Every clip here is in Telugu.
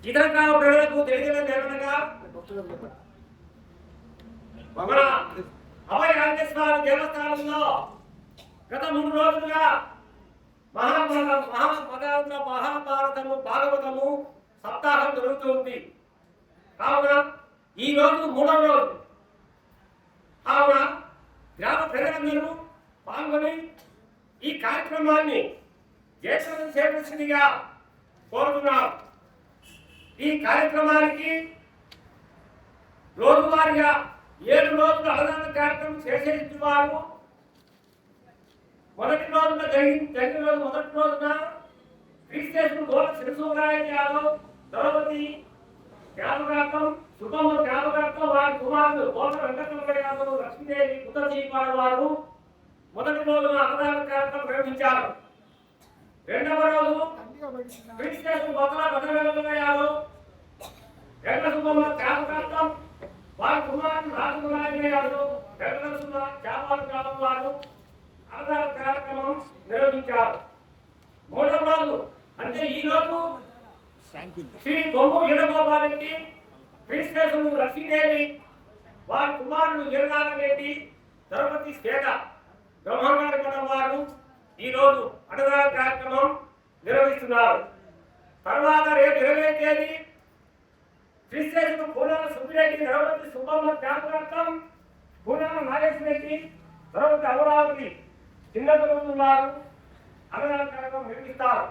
ఇతర గ్రామ ప్రజలకు తెలియజేయడం ఏమనగా మన అభయ రాజేశ్వర దేవస్థానంలో గత 3 రోజులుగా మహాభారతము భాగవతము సప్తాహం జరుగుతుంది. కావున ఈ రోజు 3వ రోజు. కావున గ్రామ ప్రజలందరూ పాల్గొని ఈ కార్యక్రమాన్ని జయప్రదం చేయవలసిందిగా కోరుతున్నాం. ఈ కార్యక్రమానికి రోజువారీగా 7 రోజులు అన్నదాన కార్యక్రమం చేసేది వారు మొదటి రోజున మొదటి రోజున క్రీస్తేశ్వరు గోడ శ్రీసూరాయణ యాదవ్ ద్రౌపది జ్ఞాపకార్థం శుభము జ్ఞాపకార్థం వారి కుమారుడు గోడ వెంకటరమణ యాదవ్ లక్ష్మీదేవి ఉత్తరజీపాడు వారు మొదటి రోజున అన్నదాన కార్యక్రమం నిర్వహించారు. రెండవ రోజు క్రీస్తేశ్వరు మొదల భద్రవేంకట యాదవ్ వెంకట శుభమ జ్ఞాపకార్థం వారి కుమారుడు రాజకుమారి యాదవ్ వెంకట శుభ జ్ఞాపకాల గ్రామం వారు అన్నదాన కార్యక్రమం నిర్వహించారు. మూడవ రోజు అంటే ఈ రోజు శ్రీ బొమ్ము వీరగోపాలరెడ్డి క్రీస్తేశ్వరు లక్ష్మీదేవి వారి కుమారుడు వీరనారాయణరెడ్డి ద్రౌపది శ్వేత బ్రహ్మంగారి వారు ఈ రోజు అన్నదాన కార్యక్రమం నిర్వహిస్తున్నారు. తర్వాత రేపు 20వ తేదీ క్రీస్తేశ్వరు పూర్ణ సుబ్బిరెడ్డి ద్రౌపది సుబ్బమ్మ జ్ఞాపకార్థం పూర్ణ నాగేశ్వరెడ్డి ద్రౌపది అమరావతి చిన్నతనం వారు అన్నదాన కార్యక్రమం నిర్వహిస్తారు.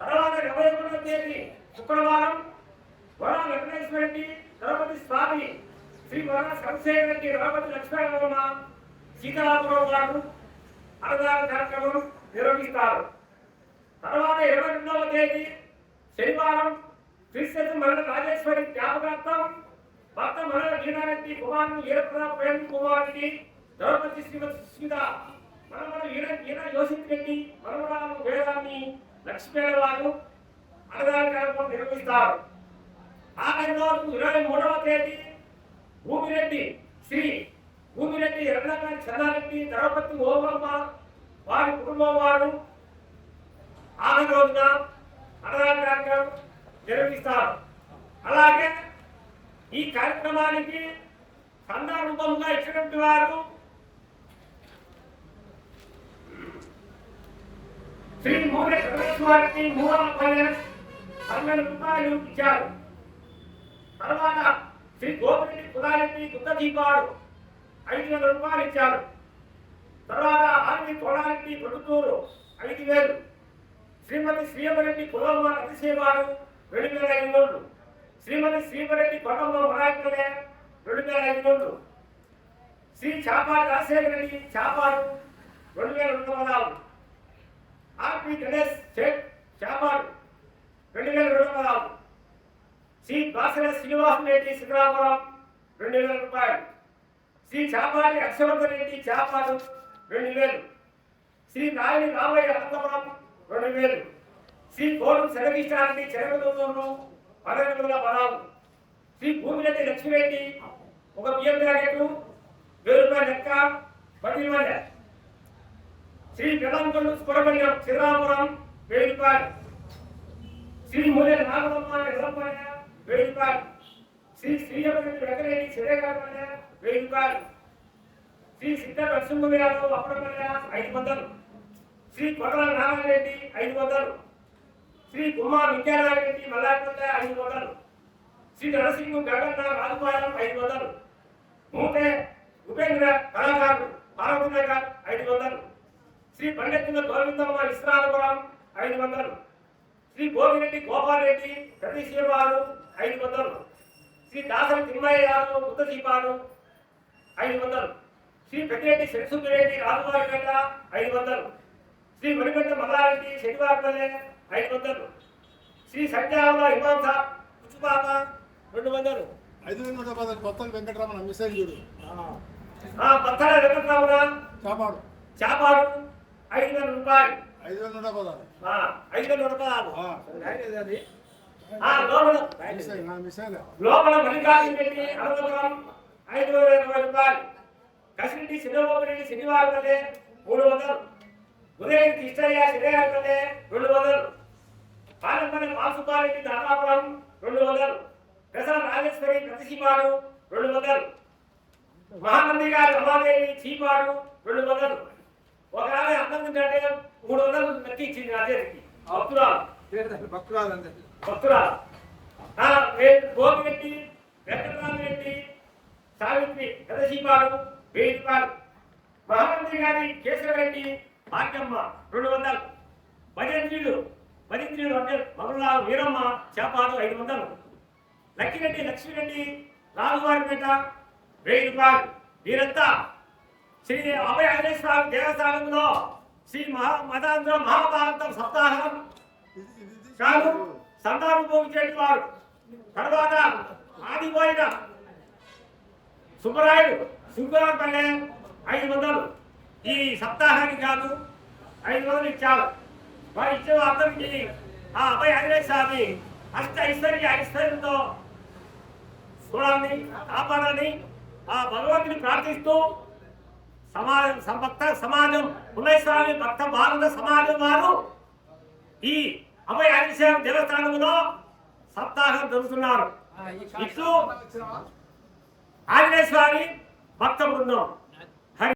తర్వాత 21వ తేదీ శుక్రవారం వర వెంకటేశ్వర రెడ్డి ద్రౌపది స్వామి శ్రీ వర సంశయ రెడ్డి ద్రౌపది లక్ష్మీరమణ సీతారామరావు గారు అన్నదాన కార్యక్రమం నిర్వహిస్తారు. తర్వాత 22వ తేదీ శనివారం క్రీస్తు మరణ రాజేశ్వరి జ్ఞాపకార్థం భర్త మరణ వీరారెడ్డి కుమారుడు వీరప్రతాప్ ప్రేమ్ కుమారుడి ద్రౌపది శ్రీమతి సుస్మిత మనమడు ఈయన యోసిత్ రెడ్డి మనమరాలు వేదాన్ని లక్ష్మీపేట వారు అన్నదాన కార్యక్రమం నిర్వహిస్తారు. ఆఖరి రోజు 23వ తేదీ భూమిరెడ్డి శ్రీ భూమిరెడ్డి రత్నాకర్ చంద్రారెడ్డి ద్రౌపది ఓమమ్మ వారి కుటుంబం వారు ఆఖరి రోజున అన్నదాన కార్యక్రమం నిర్వహిస్తారు. అలాగే ఈ కార్యక్రమానికి చందా రూపంగా ఇచ్చినటువంటి వారు శ్రీ మూల సర్వేశ్వరికి 312 రూపాయలు ఇచ్చారు. తర్వాత శ్రీ గోపిరెడ్డి కుదారెడ్డి గుత్తదీపాడు 500 రూపాయలు ఇచ్చారు. తర్వాత ఆర్వి తోడారెడ్డి ప్రొద్దుటూరు 5000, శ్రీమతి శ్రీయమరెడ్డి కులమ్మ అతిశేవాడు 2500, శ్రీమతి శ్రీమరెడ్డి కొండమ్మ మరాయకలే 2500, శ్రీ చాపాడు రాజశేఖర రెడ్డి చాపాడు 2200, ఆర్పి గణేష్ షేక్ చాపాడు 2200, శ్రీ బాసర శ్రీనివాస రెడ్డి సిద్ధరాపురం 2000 రూపాయలు, శ్రీ చాపాడి హర్షవర్ధన్ రెడ్డి చాపాడు 2000, శ్రీ నాయని రామయ్య అనంతపురం 2000, శ్రీ కోడు శరవిష్టారెడ్డి చెరగదూరు 1216, శ్రీ భూమిరెడ్డి లక్ష్మిరెడ్డి ఒక బియ్యం ప్యాకెట్ 1000 రూపాయల లెక్క 10,000, శ్రీ ప్రధానకొండ సుబ్రహ్మణ్యం శ్రీరామపురం 1000 రూపాయలు, శ్రీ మూల నాగమ్మ ఎర్రపల్లి 1000 రూపాయలు, శ్రీ శ్రీయమరెడ్డి వెంకటరెడ్డి చిరేగాపల్లి 1000 రూపాయలు, శ్రీ సిద్ధ లక్ష్మీ యాదవ్ అప్పడపల్లి 500, శ్రీ కొడల నారాయణరెడ్డి 500, శ్రీ కుమార్ విద్యానారాయణరెడ్డి మల్లాపల్లి 500, శ్రీ నరసింహ గగన్న రాజుపాలెం 500, మూతే ఉపేంద్ర కళాకారుడు పార్వతీనగర్ 500, శ్రీ పండితుల గోవిందమ్మ విశ్రామపురం 500, శ్రీ గోవిరెడ్డి గోపాల్ రెడ్డి ప్రతిశేవారు 500, శ్రీ దాసరి తిమ్మయ్య యాదవ్ ఉత్తరజీపాడు 500, శ్రీ పెద్దిరెడ్డి శనిసుబ్బిరెడ్డి రాజువారిపేట 500, శ్రీ మణికంఠ మల్లారెడ్డి శనివారపల్లె 500, శ్రీ సంజావల హిమాంస పుష్పాత 200, 500 కొత్త వెంకటరమణ మిసైల్ చూడు పత్తల వెంకటరమణ చాపాడు చాపాడు 500 రూపాయలు 516 లోపల మల్లికార్జున రెడ్డి అనంతపురం 520 రూపాయలు, కసిరెడ్డి చిన్నబాబురెడ్డి శనివారపల్లె 300, ఉదయం కృష్ణయ్య శనివారపల్లె 200, పాలెంపల్లి బాలసుబ్బారెడ్డి ధర్మాపురం 200, పెసర రాజేశ్వరి ప్రతిశీపాడు 200, మహానంది గారి రమాదేవి చీపాడు 200. ఒక ఆమె అన్నం తింటే 300 నక్కి ఇచ్చింది అజయ్కి. భక్తురాలు గోపిరెడ్డి, వెంకటరామరెడ్డి, సావిత్రి ప్రతిశీపాడు 1000 రూపాయలు. మహానంది గారి కేశవరెడ్డి భాగ్యమ్మ 200. భజంత్రీలు అంటే మగుళరావు వీరమ్మ చేపాడు 500. లక్కిరెడ్డి లక్ష్మిరెడ్డి రాజువారిపేట 1000 రూపాయలు. వీరంతా శ్రీ అభయ ఆంజనేయ దేవస్థానంలో శ్రీ మతాంధ్ర మహాభారతం సప్తాహం కాదు సంతానం పోయించేటి వారు. తర్వాత ఆదిపోయిన సుబ్బరాయుడు సుబ్బరాపల్లె 500. ఈ సప్తాహానికి కాదు 500 ఇచ్చారు. వారు ఇచ్చే అతనికి ఆ అభయ ఆంజనేయ స్వామి ఐశ్వర్యంతో చూడాలని కాపాడాలని ఆ భగవంతుని ప్రార్థిస్తూ సమాజం పుల్లయ్యస్వామి భక్త భారత సమాజం వారు ఈ అభయ ఆంజనేయ దేవస్థానంలో సప్తాహం జరుగుతున్నారు. ఇట్లు ఆంజనేయ స్వామి భక్త బృందం.